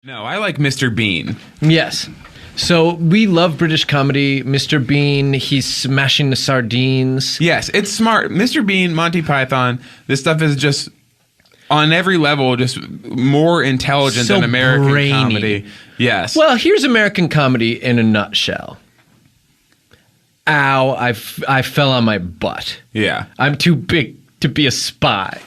No, I like Mr. Bean. Yes. So we love British comedy. Mr. Bean, he's smashing the sardines. Yes, it's smart. Mr. Bean, Monty Python, this stuff is just on every level just more intelligent So than American brainy. comedy. Yes. Well, here's American comedy in a nutshell. Ow, I fell on my butt. yeah. I'm too big to be a spy.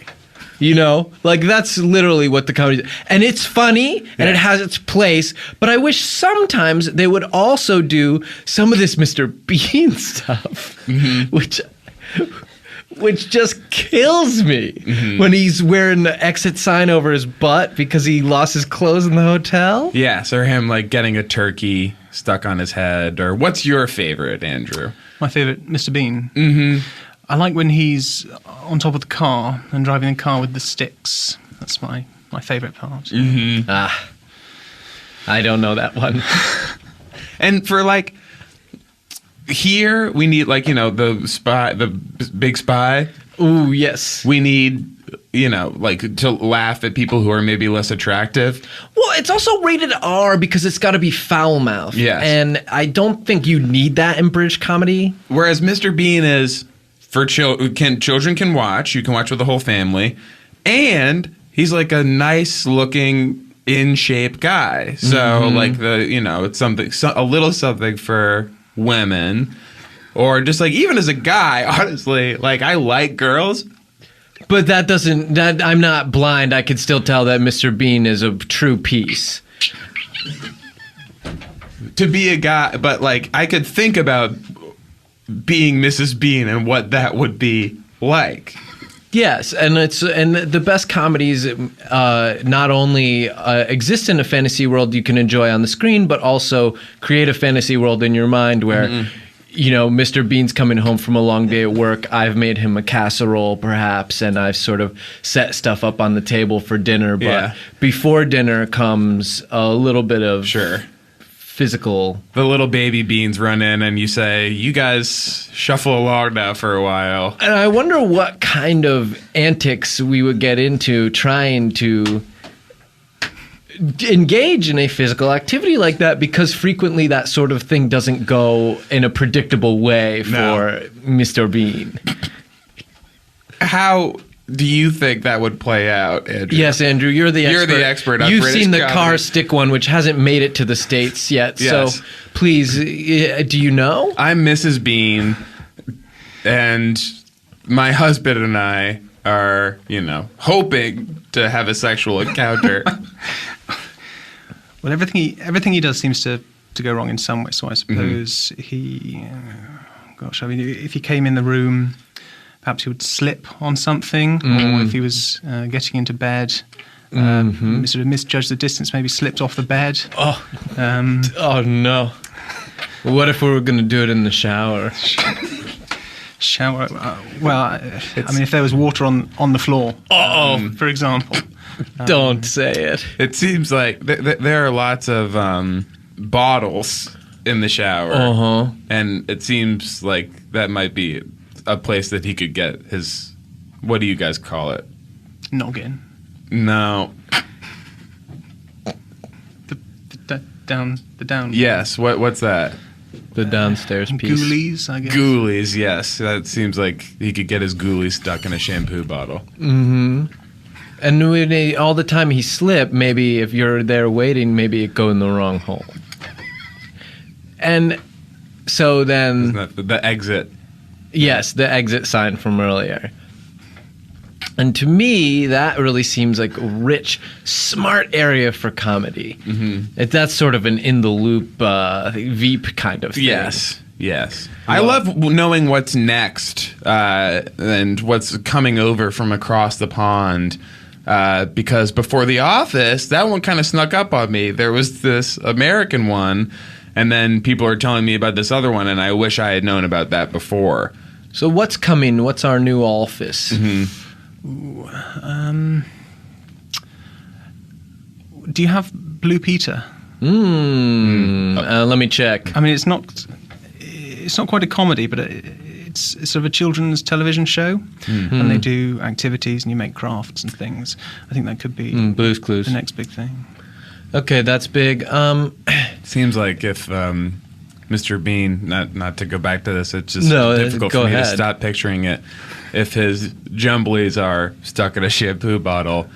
You know? Like, that's literally what the comedy is. And it's funny, and it has its place, but I wish sometimes they would also do some of this Mr. Bean stuff, which just kills me when he's wearing the exit sign over his butt because he lost his clothes in the hotel. Yes, or him like getting a turkey stuck on his head. Or what's your favorite, Andrew? My favorite, Mr. Bean. Mm-hmm. I like when he's on top of the car and driving the car with the sticks. That's my favorite part. Mm-hmm. I don't know that one. And for like here, we need like, you know, the big spy. Ooh, yes. We need, you know, like to laugh at people who are maybe less attractive. Well, it's also rated R because it's got to be foul mouth. Yes. And I don't think you need that in British comedy. Whereas Mr. Bean is for children can watch. You can watch with the whole family. And he's like a nice looking in shape guy. So like it's something, a little something for women. Or just like, even as a guy, honestly, like I like girls. But I'm not blind. I can still tell that Mr. Bean is a true piece. To be a guy, but like I could think about being Mrs. Bean and what that would be like. Yes, and the best comedies not only exist in a fantasy world you can enjoy on the screen, but also create a fantasy world in your mind where you know, Mr. Bean's coming home from a long day at work. I've made him a casserole, perhaps, and I've sort of set stuff up on the table for dinner. But before dinner comes a little bit of physical. The little baby beans run in, and you say, "You guys shuffle along now for a while." And I wonder what kind of antics we would get into trying to engage in a physical activity like that, because frequently that sort of thing doesn't go in a predictable way for Mr. Bean. How do you think that would play out, Andrew? Yes, Andrew, you're the expert. You're the expert on You've British seen the comedy. car stick one, which hasn't made it to the States yet. Yes. So please, do you know? I'm Mrs. Bean, and my husband and I are, you know, hoping to have a sexual encounter. Well, everything he does seems to go wrong in some way. So I suppose he, I mean, if he came in the room, perhaps he would slip on something, or if he was getting into bed, sort of misjudged the distance, maybe slipped off the bed. Oh no! What if we were going to do it in the shower? Shower? I mean, if there was water on the floor, for example. Don't say it. It seems like there are lots of bottles in the shower, and it seems like that might be a place that he could get his. What do you guys call it? Noggin. No. The down. Yes. What's that? The downstairs piece. Ghoulies, I guess. Ghoulies. Yes, that seems like he could get his ghoulies stuck in a shampoo bottle. And when all the time he slipped, maybe if you're there waiting, maybe it go in the wrong hole. And so then... Isn't that the exit? Yes, the exit sign from earlier. And to me, that really seems like a rich, smart area for comedy. That's sort of an in-the-loop Veep kind of thing. Yes. I love knowing what's next and what's coming over from across the pond. Because before The Office, that one kind of snuck up on me. There was this American one, and then people are telling me about this other one, and I wish I had known about that before. So what's coming? What's our new Office? Do you have Blue Peter? Let me check. I mean, it's not quite a comedy, but it's sort of a children's television show, and they do activities and you make crafts and things. I think that could be Blue's Clues. the next big thing. Okay, that's big. Seems like if Mr. Bean, not to go back to this, it's just No, difficult go for me ahead. to stop picturing it. If his jumblies are stuck in a shampoo bottle,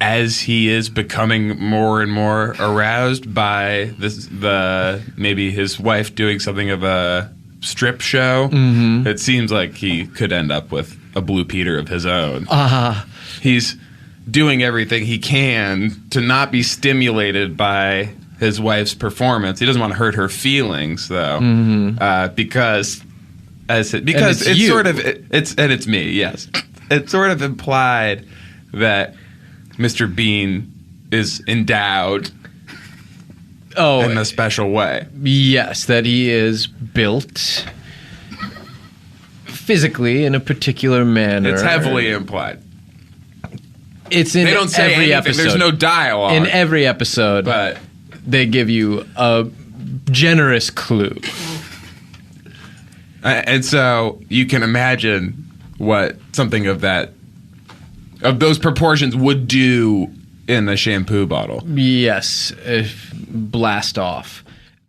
as he is becoming more and more aroused by maybe his wife doing something of a strip show, it seems like he could end up with a Blue Peter of his own. He's doing everything he can to not be stimulated by his wife's performance. He doesn't want to hurt her feelings, though, because it's you. sort of it's me. Yes, it's sort of implied that Mr. Bean is endowed in a special way. Yes, that he is built physically in a particular manner. It's heavily implied. It's in They don't say every anything. episode. There's no dialogue. In every episode, but they give you a generous clue. and so you can imagine what something of those proportions would do in a shampoo bottle. Yes, blast off.